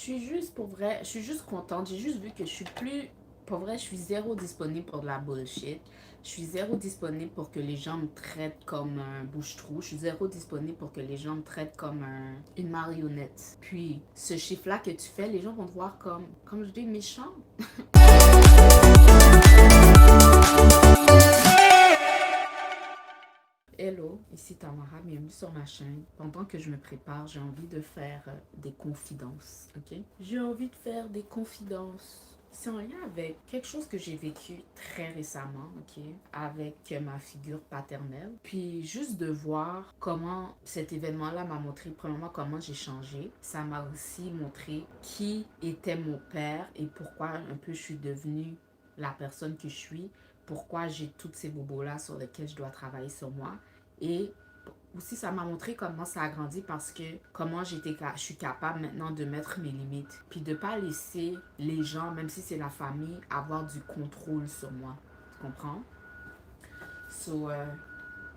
suis juste, pour vrai, je suis juste contente. J'ai juste vu que je suis plus, pour vrai, je suis zéro disponible pour de la bullshit. Je suis zéro disponible pour que les gens me traitent comme un bouche-trou. Je suis zéro disponible pour que les gens me traitent comme une marionnette. Puis, ce chiffre-là que tu fais, les gens vont te voir comme je dis, méchant. Hello, ici Tamara, bienvenue sur ma chaîne. Pendant que je me prépare, j'ai envie de faire des confidences, ok? J'ai envie de faire des confidences. C'est en lien avec quelque chose que j'ai vécu très récemment, ok? Avec ma figure paternelle. Puis juste de voir comment cet événement-là m'a montré, premièrement, comment j'ai changé. Ça m'a aussi montré qui était mon père et pourquoi un peu je suis devenue la personne que je suis, pourquoi j'ai toutes ces bobos-là sur lesquels je dois travailler sur moi. Et aussi, ça m'a montré comment ça a grandi parce que comment je suis capable maintenant de mettre mes limites. Puis de ne pas laisser les gens, même si c'est la famille, avoir du contrôle sur moi. Tu comprends? So,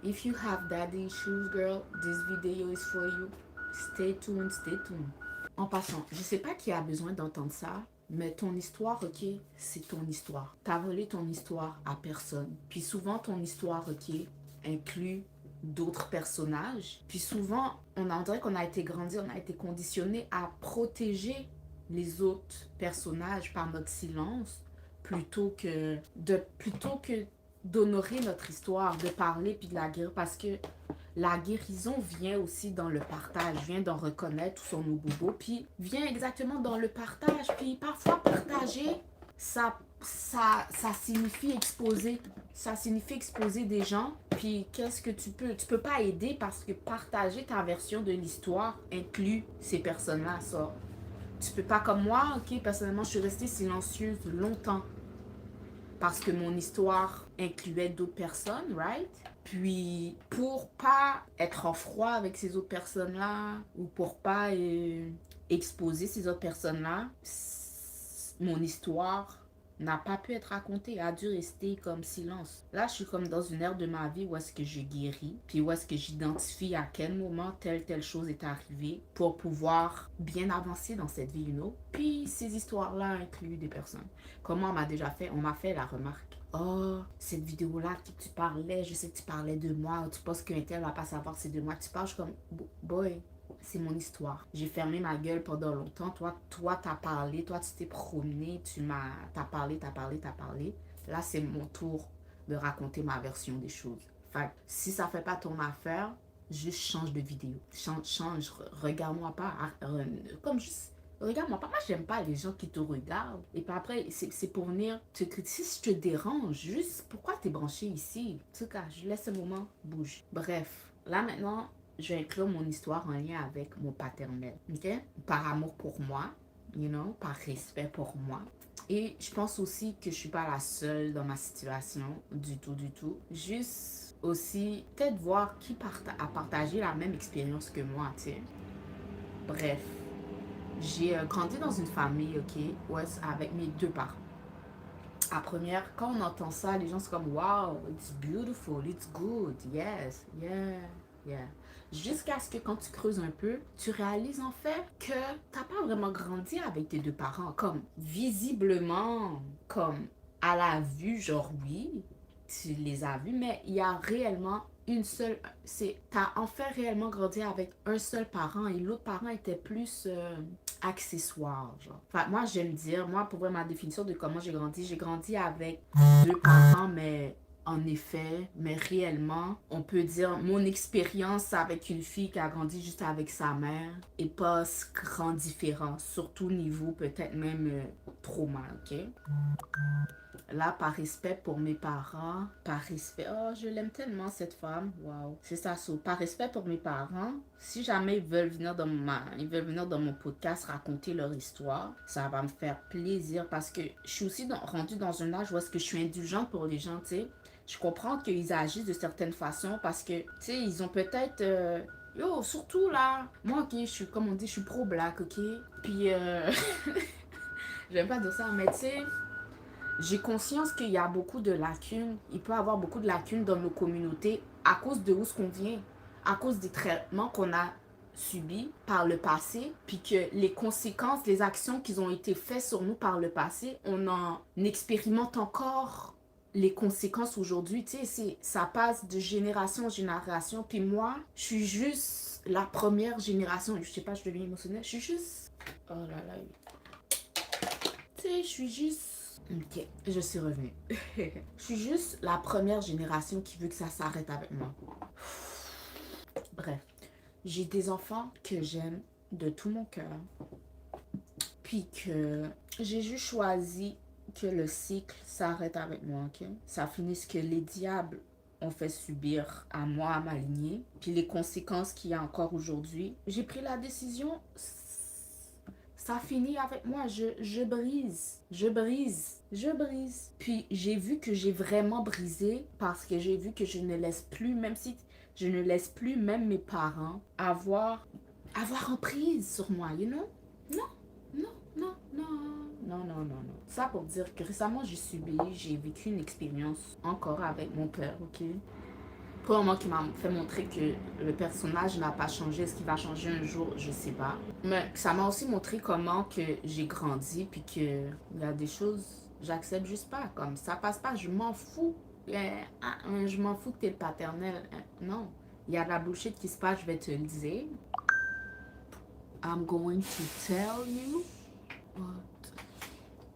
if you have daddy issues, girl, this video is for you. Stay tuned, stay tuned. En passant, je sais pas qui a besoin d'entendre ça, mais ton histoire, ok, c'est ton histoire. T'as volé ton histoire à personne. Puis souvent, ton histoire, ok, inclut d'autres personnages. Puis souvent, on dirait qu'on a été grandi, on a été conditionné à protéger les autres personnages par notre silence plutôt que d'honorer notre histoire, de parler puis de la guérir parce que la guérison vient aussi dans le partage, vient d'en reconnaître tout son bobo, puis vient exactement dans le partage. Puis parfois partager, ça signifie exposer. Ça signifie exposer des gens. Puis qu'est-ce que tu peux? Tu peux pas aider parce que partager ta version de l'histoire inclut ces personnes-là. Ça. Tu peux pas comme moi, ok, personnellement, je suis restée silencieuse longtemps parce que mon histoire incluait d'autres personnes, right? Puis, pour pas être en froid avec ces autres personnes-là, ou pour pas exposer ces autres personnes-là, mon histoire n'a pas pu être racontée, a dû rester comme silence. Là, je suis comme dans une ère de ma vie où est-ce que je guéris, puis où est-ce que j'identifie à quel moment telle chose est arrivée pour pouvoir bien avancer dans cette vie, you know? Puis, ces histoires-là incluent des personnes. Comment on m'a déjà fait? On m'a fait la remarque. Oh, cette vidéo-là que tu parlais, je sais que tu parlais de moi, tu penses qu'un tel va pas savoir que c'est de moi que tu parles. Je suis comme, boy, c'est mon histoire. J'ai fermé ma gueule pendant longtemps. Toi, t'as parlé, toi, tu t'es promené, t'as parlé, t'as parlé, t'as parlé. Là, c'est mon tour de raconter ma version des choses. Fait si ça fait pas ton affaire, juste change de vidéo. Change, regarde-moi pas, comme juste regarde-moi pas. Moi, j'aime pas les gens qui te regardent. Et puis après, c'est pour venir te critiquer. Si je te dérange, juste pourquoi t'es branché ici? En tout cas, je laisse ce moment, bouge. Bref, là maintenant, je vais inclure mon histoire en lien avec mon paternel. Ok? Par amour pour moi, you know, par respect pour moi. Et je pense aussi que je suis pas la seule dans ma situation, du tout, du tout. Juste aussi, peut-être voir qui a partagé la même expérience que moi, tu sais. Bref, j'ai grandi dans une famille, ok, ouais, avec mes deux parents. À première, quand on entend ça, les gens sont comme wow, it's beautiful, it's good, yes, yeah, yeah. Jusqu'à ce que quand tu creuses un peu, tu réalises en fait que t'as pas vraiment grandi avec tes deux parents. Comme visiblement, comme à la vue, genre oui, tu les as vus, mais il y a réellement une seule. T'as en fait réellement grandi avec un seul parent et l'autre parent était plus accessoire, genre. Enfin, moi, j'aime dire, moi, pour voir ma définition de comment j'ai grandi avec deux parents, mais en effet, mais réellement, on peut dire mon expérience avec une fille qui a grandi juste avec sa mère est pas grand différent, surtout niveau peut-être même trauma, ok? Là, par respect pour mes parents, par respect, oh, je l'aime tellement cette femme, waouh, c'est ça, par respect pour mes parents, si jamais ils veulent venir dans mon podcast raconter leur histoire, ça va me faire plaisir parce que je suis aussi rendue dans un âge où est-ce que je suis indulgente pour les gens, tu sais. Je comprends qu'ils agissent de certaines façons parce que, tu sais, ils ont peut-être yo, surtout là, moi, ok, je suis, comme on dit, je suis pro-black, ok? Puis, j'aime pas dire ça, mais tu sais, j'ai conscience qu'il y a beaucoup de lacunes. Il peut y avoir beaucoup de lacunes dans nos communautés à cause de où ce qu'on vient, à cause des traitements qu'on a subi par le passé, puis que les conséquences, les actions qui ont été faites sur nous par le passé, on en expérimente encore les conséquences aujourd'hui. Tu sais, ça passe de génération en génération. Puis moi, je suis juste la première génération. Je sais pas, je deviens émotionnelle. Je suis juste... Oh là là. Tu sais, je suis juste... Ok, je suis revenue. Je suis juste la première génération qui veut que ça s'arrête avec moi. Bref, j'ai des enfants que j'aime de tout mon cœur. Puis que j'ai juste choisi que le cycle s'arrête avec moi, ok? Ça finisse que les diables ont fait subir à moi, à ma lignée. Puis les conséquences qu'il y a encore aujourd'hui. J'ai pris la décision, ça finit avec moi. Je brise. Puis j'ai vu que j'ai vraiment brisé parce que j'ai vu que je ne laisse plus, même si je ne laisse plus même mes parents avoir emprise sur moi, you know? Non. Ça pour dire que récemment j'ai vécu une expérience encore avec mon père, ok? Probablement qui m'a fait montrer que le personnage n'a pas changé. Est-ce qu'il va changer un jour? Je sais pas. Mais ça m'a aussi montré comment que j'ai grandi, puis que il y a des choses, j'accepte juste pas. Comme ça passe pas, je m'en fous. Je m'en fous que t'es le paternel. Non. Il y a de la bullshit qui se passe, je vais te le dire. I'm going to tell you what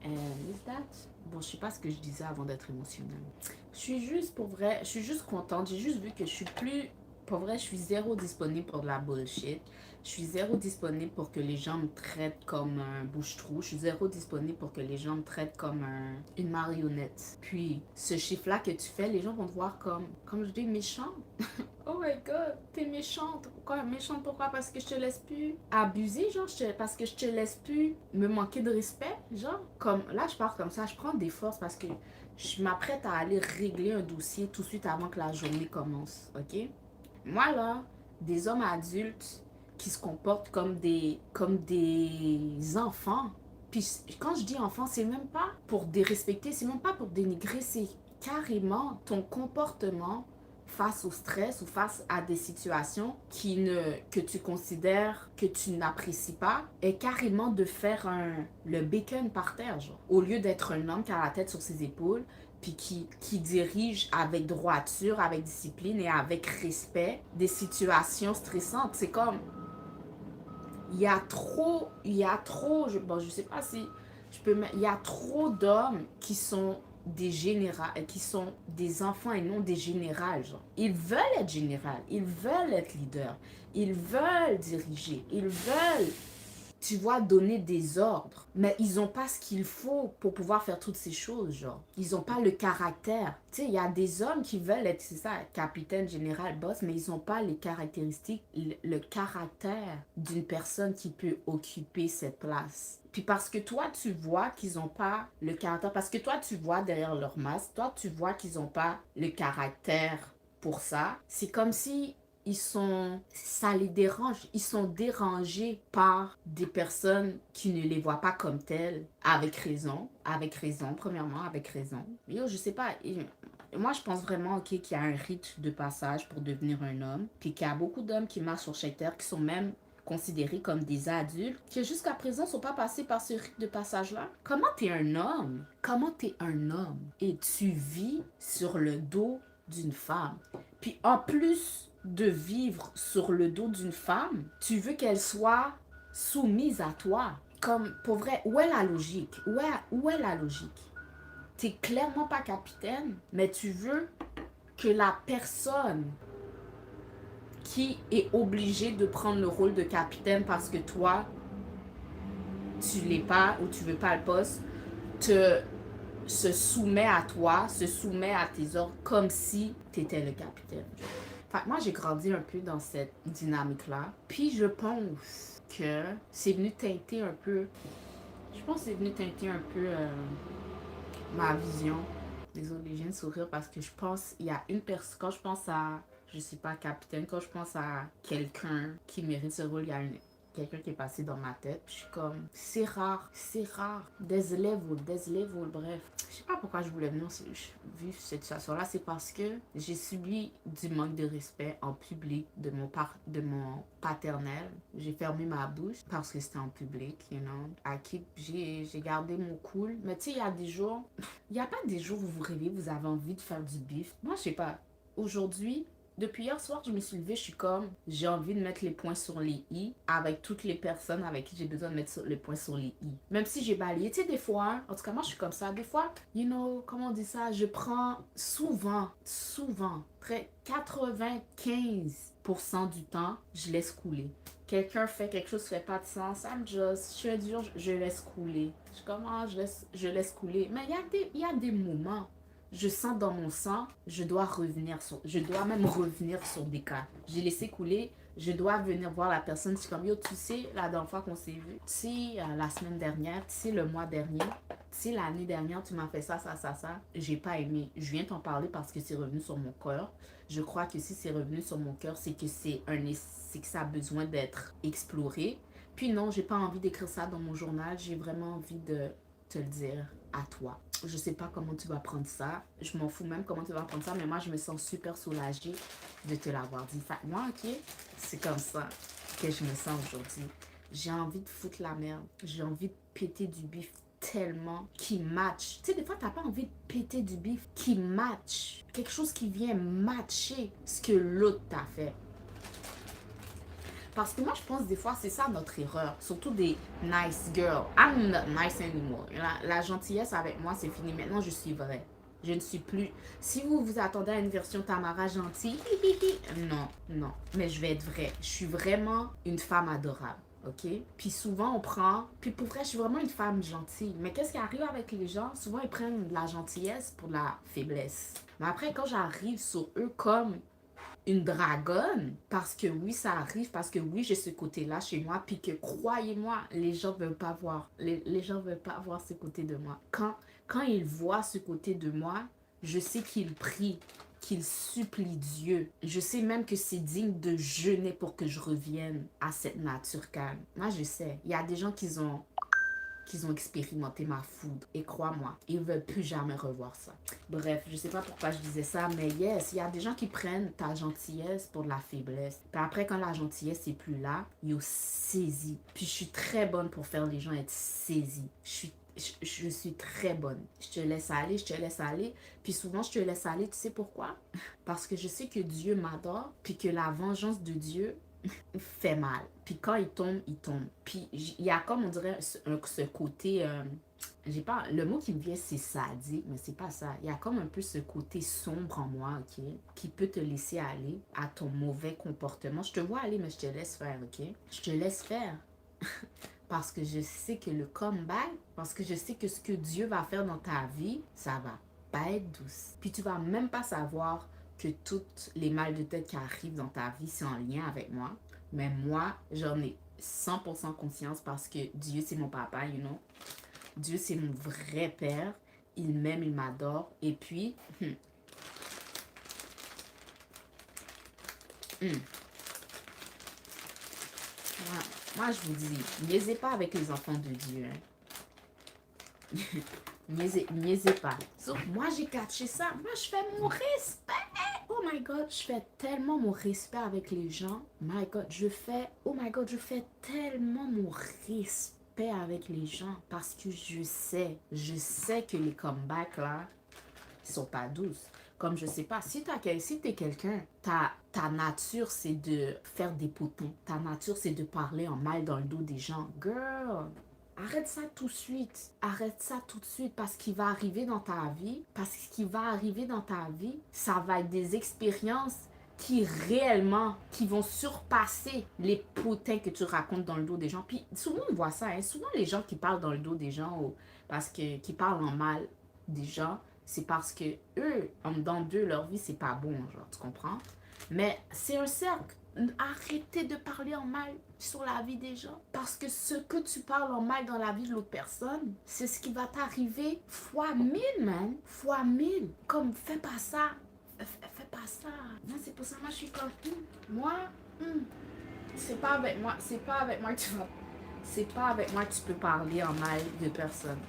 is that? Bon, je sais pas ce que je disais avant d'être émotionnelle. Je suis juste, pour vrai, je suis juste contente. J'ai juste vu que je suis plus... Pour vrai, je suis zéro disponible pour de la bullshit. Je suis zéro disponible pour que les gens me traitent comme un bouche-trou. Je suis zéro disponible pour que les gens me traitent comme une marionnette. Puis, ce chiffre-là que tu fais, les gens vont te voir comme je dis, méchante. Oh my god, t'es méchante. Pourquoi? Méchante pourquoi? Parce que je te laisse plus abuser, genre, parce que je te laisse plus me manquer de respect, genre. Comme, là, je pars comme ça, je prends des forces parce que je m'apprête à aller régler un dossier tout de suite avant que la journée commence, ok? Moi, là, des hommes adultes qui se comportent comme des enfants. Puis quand je dis enfant, c'est même pas pour dérespecter, c'est même pas pour dénigrer, c'est carrément ton comportement face au stress ou face à des situations que tu considères que tu n'apprécies pas est carrément de faire le bacon par terre, genre. Au lieu d'être un homme qui a la tête sur ses épaules, puis qui dirige avec droiture, avec discipline et avec respect des situations stressantes. C'est comme, il y a trop, je sais pas si je peux, il y a trop d'hommes qui sont qui sont des enfants et non des générales, genre. Ils veulent être général, ils veulent être leader, ils veulent diriger, ils veulent, tu vois, donner des ordres. Mais ils n'ont pas ce qu'il faut pour pouvoir faire toutes ces choses, genre. Ils n'ont pas le caractère. Tu sais, il y a des hommes qui veulent être, c'est ça, capitaine, général, boss, mais ils n'ont pas les caractéristiques, le caractère d'une personne qui peut occuper cette place. Puis parce que toi, tu vois qu'ils n'ont pas le caractère, parce que toi, tu vois derrière leur masque, toi, tu vois qu'ils n'ont pas le caractère pour ça. C'est comme si ça les dérange. Ils sont dérangés par des personnes qui ne les voient pas comme telles, avec raison, premièrement, avec raison. Yo, je sais pas, moi je pense vraiment qu'il y a un rite de passage pour devenir un homme, puis qu'il y a beaucoup d'hommes qui marchent sur cette terre, qui sont même considérés comme des adultes, qui jusqu'à présent ne sont pas passés par ce rite de passage-là. Comment t'es un homme? Comment t'es un homme? Et tu vis sur le dos d'une femme. Puis en plus de vivre sur le dos d'une femme, tu veux qu'elle soit soumise à toi. Comme, pour vrai, où est la logique? Où est la logique? T'es clairement pas capitaine, mais tu veux que la personne qui est obligée de prendre le rôle de capitaine parce que toi, tu l'es pas ou tu veux pas le poste, se soumet à toi, se soumet à tes ordres comme si tu étais le capitaine. Fait que moi, j'ai grandi un peu dans cette dynamique-là. Puis je pense que c'est venu teinter un peu... Je pense que c'est venu teinter un peu ma vision. Désolée, je viens de sourire parce que je pense... Il y a une personne... Quand je pense à... Je sais pas, capitaine. Quand je pense à quelqu'un qui mérite ce rôle, il y quelqu'un qui est passé dans ma tête. Puis je suis comme, c'est rare, c'est rare. Des levels, bref. Je sais pas pourquoi je voulais vivre cette situation-là. C'est parce que j'ai subi du manque de respect en public de mon paternel. J'ai fermé ma bouche parce que c'était en public, you know. À qui j'ai gardé mon cool. Mais tu sais, il y a des jours, il n'y a pas des jours où vous vous réveillez, vous avez envie de faire du bif. Moi, je sais pas. Aujourd'hui, depuis hier soir, je me suis levée, je suis comme, j'ai envie de mettre les points sur les i avec toutes les personnes avec qui j'ai besoin de mettre les points sur les i. Même si j'ai balayé, tu sais, des fois, en tout cas, moi, je suis comme ça. Des fois, you know, comment on dit ça? Je prends souvent, très 95% du temps, je laisse couler. Quelqu'un fait quelque chose qui fait pas de sens, je suis dur, je laisse couler. Je suis comme, je laisse couler. Mais il y a des moments je sens dans mon sang, je dois même revenir sur des cas. J'ai laissé couler, je dois venir voir la personne. C'est comme, yo, tu sais, la dernière fois qu'on s'est vu, tu sais, la semaine dernière, tu sais, le mois dernier, tu sais, l'année dernière, tu m'as fait ça. J'ai pas aimé. Je viens t'en parler parce que c'est revenu sur mon cœur. Je crois que si c'est revenu sur mon cœur, c'est que c'est que ça a besoin d'être exploré. Puis non, j'ai pas envie d'écrire ça dans mon journal. J'ai vraiment envie de te le dire à toi. Je sais pas comment tu vas prendre ça. Je m'en fous même comment tu vas prendre ça, mais moi, je me sens super soulagée de te l'avoir dit. Fait moi, ok, c'est comme ça que je me sens aujourd'hui. J'ai envie de foutre la merde. J'ai envie de péter du bif tellement qui match. Tu sais, des fois, t'as pas envie de péter du bif qui match. Quelque chose qui vient matcher ce que l'autre t'a fait. Parce que moi, je pense des fois, c'est ça notre erreur. Surtout des nice girls. I'm not nice anymore. La gentillesse avec moi, c'est fini. Maintenant, je suis vraie. Je ne suis plus... Si vous vous attendez à une version Tamara gentille, non. Mais je vais être vraie. Je suis vraiment une femme adorable. OK? Puis souvent, on prend... Puis pour vrai, je suis vraiment une femme gentille. Mais qu'est-ce qui arrive avec les gens? Souvent, ils prennent de la gentillesse pour de la faiblesse. Mais après, quand j'arrive sur eux comme une dragonne, parce que oui, ça arrive, parce que oui, j'ai ce côté-là chez moi, puis que croyez-moi, les gens veulent pas voir. Les gens veulent pas voir ce côté de moi. Quand ils voient ce côté de moi, je sais qu'ils prient, qu'ils supplient Dieu. Je sais même que c'est digne de jeûner pour que je revienne à cette nature calme. Moi, je sais. Il y a des gens qui ont expérimenté ma foudre. Et crois-moi, ils ne veulent plus jamais revoir ça. Bref, je sais pas pourquoi je disais ça, mais yes, il y a des gens qui prennent ta gentillesse pour de la faiblesse. Puis après, quand la gentillesse n'est plus là, ils ont saisi. Puis je suis très bonne pour faire les gens être saisis. Je suis très bonne. Je te laisse aller. Puis souvent, je te laisse aller. Tu sais pourquoi? Parce que je sais que Dieu m'adore. Puis que la vengeance de Dieu fait mal. Puis quand il tombe, il tombe. Puis il y a comme, on dirait, ce côté... j'ai pas... Le mot qui me vient, c'est sadique, mais c'est pas ça. Il y a comme un peu ce côté sombre en moi, OK? Qui peut te laisser aller à ton mauvais comportement. Je te vois aller, mais je te laisse faire, OK? Je te laisse faire. Parce que je sais que le comeback, parce que je sais que ce que Dieu va faire dans ta vie, ça va pas être douce. Puis tu vas même pas savoir que toutes les mal de tête qui arrivent dans ta vie, c'est en lien avec moi. Mais moi, j'en ai 100% conscience parce que Dieu, c'est mon papa, you know. Dieu, c'est mon vrai père. Il m'aime, il m'adore. Et puis, moi, je vous dis, niaisez pas avec les enfants de Dieu. Hein. niaisez pas. So, moi, j'ai catché ça. Moi, je fais mon respect. Oh my God, je fais tellement mon respect avec les gens. My God, je fais tellement mon respect avec les gens. Parce que je sais que les comebacks, là, ils sont pas douces. Comme je sais pas, si t'es quelqu'un, ta nature, c'est de faire des potins. Ta nature, c'est de parler en mal dans le dos des gens. Girl, arrête ça tout de suite. Arrête ça tout de suite parce qu'il va arriver dans ta vie. Parce qu'il va arriver dans ta vie, ça va être des expériences qui réellement, qui vont surpasser les potins que tu racontes dans le dos des gens. Puis souvent, on voit ça. Hein? Souvent, les gens qui parlent dans le dos des gens qui parlent en mal des gens, c'est parce que eux, dans d'eux, leur vie, c'est pas bon, genre, tu comprends? Mais c'est un cercle. Arrêtez de parler en mal sur la vie des gens. Parce que ce que tu parles en mal dans la vie de l'autre personne, c'est ce qui va t'arriver fois 1000, man. Fois 1000. Comme, fais pas ça. Fais pas ça. Non, c'est pour ça, moi, je suis comme, moi, c'est pas avec moi que tu vas, c'est pas avec moi que tu peux parler en mal de personne.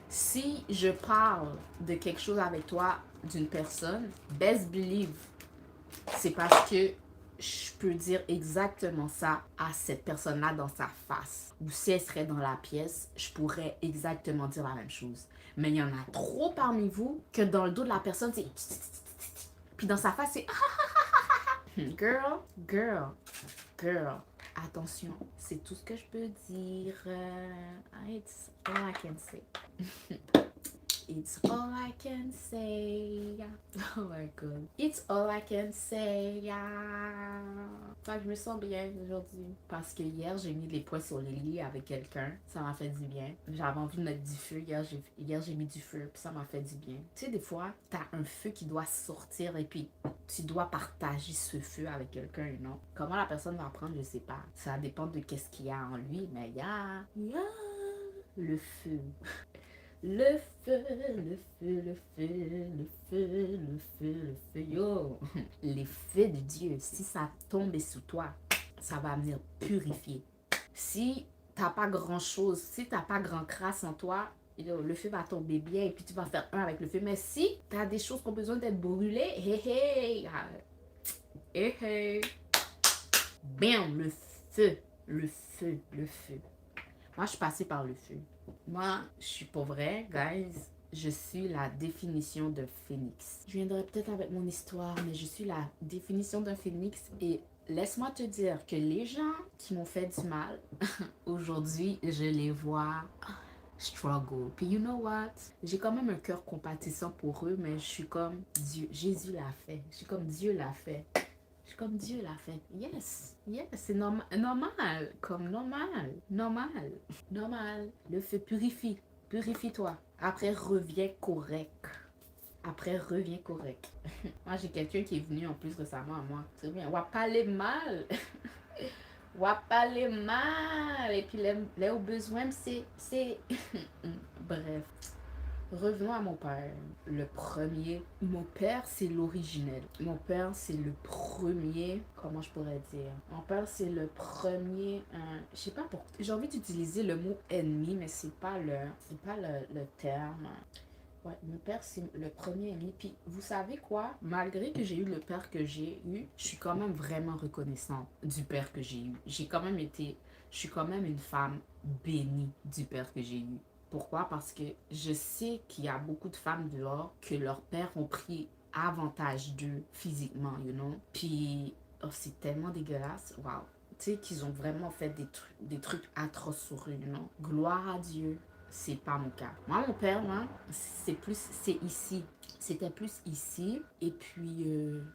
Si je parle de quelque chose avec toi, d'une personne, best believe, c'est parce que je peux dire exactement ça à cette personne-là dans sa face. Ou si elle serait dans la pièce, je pourrais exactement dire la même chose. Mais il y en a trop parmi vous que dans le dos de la personne, c'est... Puis dans sa face, c'est... Girl, girl, girl. Attention, c'est tout ce que je peux dire. It's all I can say. It's all I can say. Oh my god. It's all I can say. Fait que je me sens bien aujourd'hui. Parce que hier, j'ai mis les points sur les lits avec quelqu'un. Ça m'a fait du bien. J'avais envie de mettre du feu. Hier, j'ai mis du feu. Puis ça m'a fait du bien. Tu sais, des fois, t'as un feu qui doit sortir et puis tu dois partager ce feu avec quelqu'un, non? Comment la personne va prendre, je sais pas. Ça dépend de qu'est-ce qu'il y a en lui. Mais il y a le feu. Le feu, le feu, le feu, le feu, le feu, le feu, yo. Les feux de Dieu, si ça tombe sous toi, ça va venir purifier. Si t'as pas grand chose, si t'as pas grand crasse en toi, yo, le feu va tomber bien et puis tu vas faire un avec le feu. Mais si t'as des choses qui ont besoin d'être brûlées, hey, bam, le feu, le feu, le feu. Moi, je suis passée par le feu. Moi, je suis pas vrai, guys. Je suis la définition d'un phénix. Je viendrai peut-être avec mon histoire, mais je suis la définition d'un phénix. Et laisse-moi te dire que les gens qui m'ont fait du mal, aujourd'hui, je les vois struggle. Puis you know what? J'ai quand même un cœur compatissant pour eux, mais je suis comme Dieu. Jésus l'a fait. Je suis comme Dieu l'a fait. Je suis comme Dieu l'a fait. Yes, c'est normal. Comme normal. Le feu purifie. Purifie-toi. Après, reviens correct. Moi, j'ai quelqu'un qui est venu en plus récemment à moi. C'est bien. On va parler mal. Et puis, les au besoin, c'est... Bref. Revenons à mon père. Le premier. Mon père, c'est l'originel. Mon père, c'est le premier. Comment je pourrais dire? Mon père, c'est le premier. Je sais pas pourquoi. J'ai envie d'utiliser le mot ennemi, mais c'est pas le terme. Ouais, mon père, c'est le premier ennemi. Puis, vous savez quoi? Malgré que j'ai eu le père que j'ai eu, je suis quand même vraiment reconnaissante du père que j'ai eu. Je suis quand même une femme bénie du père que j'ai eu. Pourquoi? Parce que je sais qu'il y a beaucoup de femmes dehors que leurs pères ont pris avantage d'eux physiquement, you know? Puis, oh, c'est tellement dégueulasse. Wow. Tu sais, qu'ils ont vraiment fait des trucs atroces sur eux, you know? Gloire à Dieu. C'est pas mon cas. Moi, mon père, là, c'est ici. C'était plus ici. Et puis,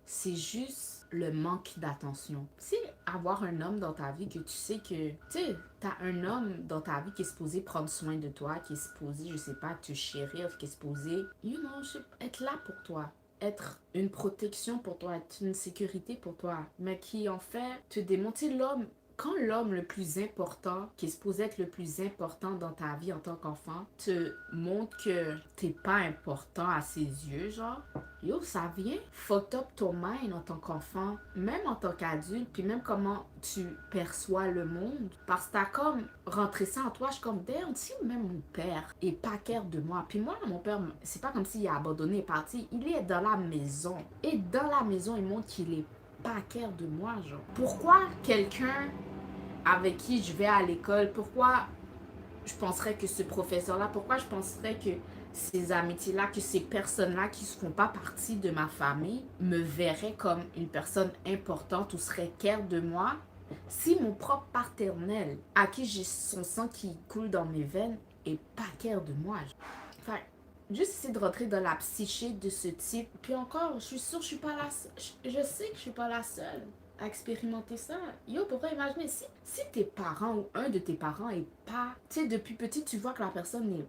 c'est juste le manque d'attention. Tu sais, avoir un homme dans ta vie que tu sais que... Tu sais, t'as un homme dans ta vie qui est supposé prendre soin de toi, qui est supposé, je sais pas, te chérir, qui est supposé, you know, être là pour toi. Être une protection pour toi, être une sécurité pour toi. Mais qui, en fait, te démontre, tu sais, l'homme... Quand l'homme le plus important, qui est supposé être le plus important dans ta vie en tant qu'enfant, te montre que t'es pas important à ses yeux, genre, yo, ça vient fuck up ton mind en tant qu'enfant, même en tant qu'adulte, puis même comment tu perçois le monde. Parce que t'as comme rentré ça en toi, je suis comme, damn, si même mon père est pas care de moi. Puis moi, mon père, c'est pas comme s'il a abandonné, il est parti, il est dans la maison. Et dans la maison, il montre qu'il est pas care de moi, genre. Pourquoi quelqu'un avec qui je vais à l'école, pourquoi je penserais que ce professeur-là, pourquoi je penserais que ces amitiés-là, que ces personnes-là qui ne font pas partie de ma famille me verraient comme une personne importante ou seraient care de moi, si mon propre paternel, à qui j'ai son sang qui coule dans mes veines, est pas care de moi. Enfin, juste essayer de rentrer dans la psyché de ce type. Puis encore, je suis sûre que je suis pas la seule. Je sais que je suis pas la seule à expérimenter ça. Yo, pourquoi imaginer si tes parents ou un de tes parents est pas... Tu sais, depuis petit, tu vois que la personne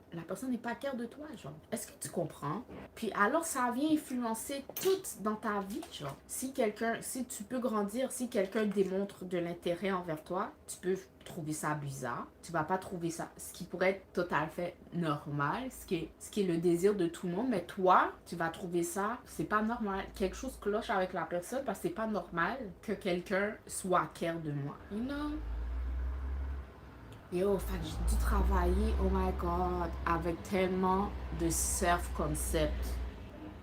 n'est pas care de toi, genre. Est-ce que tu comprends? Puis alors, ça vient influencer tout dans ta vie, genre. Si tu peux grandir, si quelqu'un démontre de l'intérêt envers toi, tu peux trouver ça bizarre. Tu vas pas trouver ça, ce qui pourrait être tout à fait normal, ce qui est le désir de tout le monde, mais toi, tu vas trouver ça, c'est pas normal. Quelque chose cloche avec la personne parce que c'est pas normal que quelqu'un soit care de moi. You know? Yo, fait que j'ai dû travailler, oh my god, avec tellement de self-concept.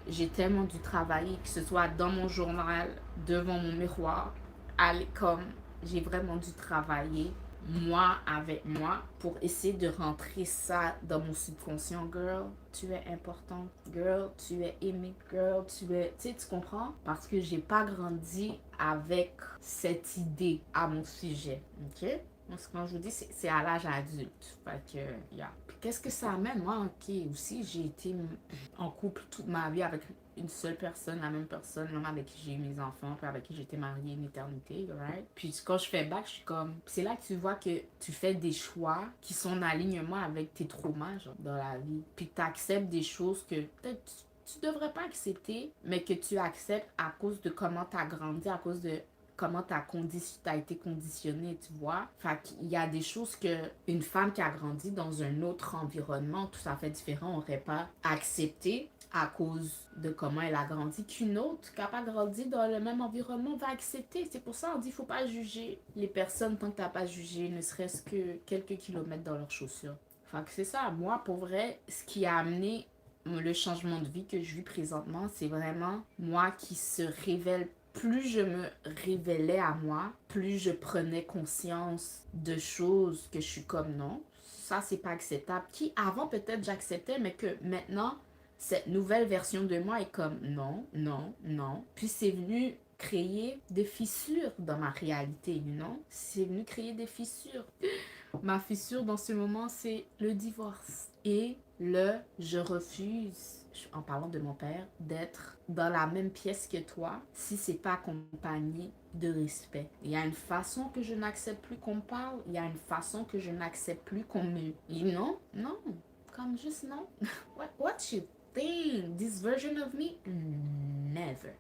J'ai tellement dû travailler, que ce soit dans mon journal, devant mon miroir, à l'école. J'ai vraiment dû travailler, moi avec moi, pour essayer de rentrer ça dans mon subconscient. Girl, tu es importante. Girl, tu es aimée. Girl, tu es... Tu sais, tu comprends? Parce que j'ai pas grandi avec cette idée à mon sujet. OK? Donc, quand je vous dis, c'est à l'âge adulte. Fait que, yeah. Puis qu'est-ce que ça amène? Moi, ok, aussi, j'ai été en couple toute ma vie avec une seule personne, la même personne, même avec qui j'ai eu mes enfants, puis avec qui j'étais mariée une éternité, right? Puis quand je fais bac, je suis comme... C'est là que tu vois que tu fais des choix qui sont en alignement avec tes traumas, genre, dans la vie. Puis tu acceptes des choses que peut-être tu devrais pas accepter, mais que tu acceptes à cause de comment tu as grandi, à cause de comment tu as été conditionné, tu vois. Fait qu'il y a des choses que une femme qui a grandi dans un autre environnement tout à fait différent n'aurait pas accepté à cause de comment elle a grandi, qu'une autre qui n'a pas grandi dans le même environnement va accepter. C'est pour ça qu'on dit qu'il ne faut pas juger les personnes tant que tu n'as pas jugé, ne serait-ce que quelques kilomètres dans leurs chaussures. Fait que c'est ça. Moi, pour vrai, ce qui a amené le changement de vie que je vis présentement, c'est vraiment moi qui se révèle. Plus je me révélais à moi, plus je prenais conscience de choses que je suis comme non, ça c'est pas acceptable. Qui avant peut-être j'acceptais, mais que maintenant, cette nouvelle version de moi est comme non, non, non. Puis c'est venu créer des fissures dans ma réalité, non? C'est venu créer des fissures. Ma fissure dans ce moment, c'est le divorce. Et je refuse, en parlant de mon père, d'être dans la même pièce que toi si c'est pas accompagné de respect. Il y a une façon que je n'accepte plus qu'on me parle, il y a une façon que je n'accepte plus qu'on me... Non, non, comme juste non. What you think? This version of me? Never,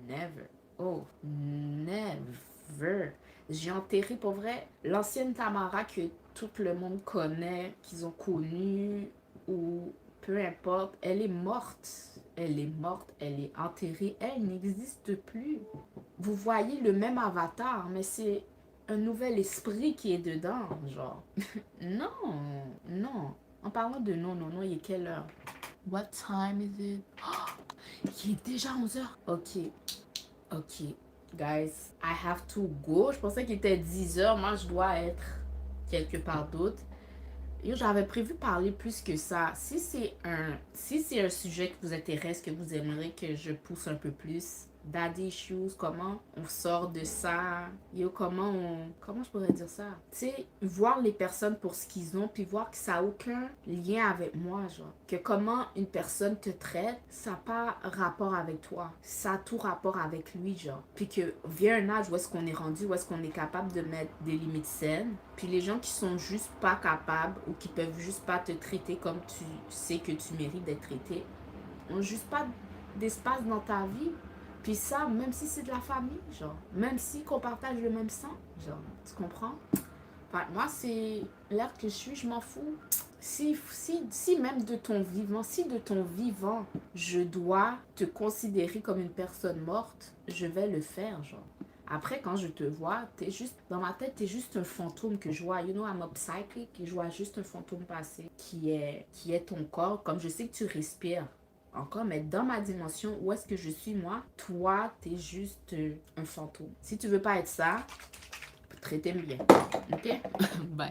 never. Oh, never. J'ai enterré pour vrai l'ancienne Tamara que tout le monde connaît, qu'ils ont connue, ou peu importe, elle est morte. Elle est morte, elle est enterrée, elle n'existe plus. Vous voyez le même avatar, mais c'est un nouvel esprit qui est dedans, genre. Non, non. En parlant de non, non, non, il est quelle heure? What time is it? Oh, il est déjà 11h. Ok, ok. Guys, I have to go. Je pensais qu'il était 10h. Moi, je dois être quelque part d'autre. Et j'avais prévu parler plus que ça. Si c'est un sujet qui vous intéresse, que vous aimeriez que je pousse un peu plus, daddy issues, comment on sort de ça, comment je pourrais dire ça? Tu sais, voir les personnes pour ce qu'ils ont, puis voir que ça n'a aucun lien avec moi, genre. Que comment une personne te traite, ça n'a pas rapport avec toi. Ça a tout rapport avec lui, genre. Puis que vient un âge où est-ce qu'on est rendu, où est-ce qu'on est capable de mettre des limites saines. Puis les gens qui sont juste pas capables ou qui peuvent juste pas te traiter comme tu sais que tu mérites d'être traité, ont juste pas d'espace dans ta vie. Puis ça, même si c'est de la famille, genre, même si qu'on partage le même sang, genre, tu comprends? Enfin, moi, c'est l'air que je suis, je m'en fous. Si même de ton vivant, je dois te considérer comme une personne morte, je vais le faire, genre. Après, quand je te vois, t'es juste, dans ma tête, t'es juste un fantôme que je vois. You know, I'm a psychic, et je vois juste un fantôme passer qui est ton corps. Comme je sais que tu respires encore, mais dans ma dimension, où est-ce que je suis, moi, toi, t'es juste un fantôme. Si tu veux pas être ça, traitez-moi bien. OK? Bye.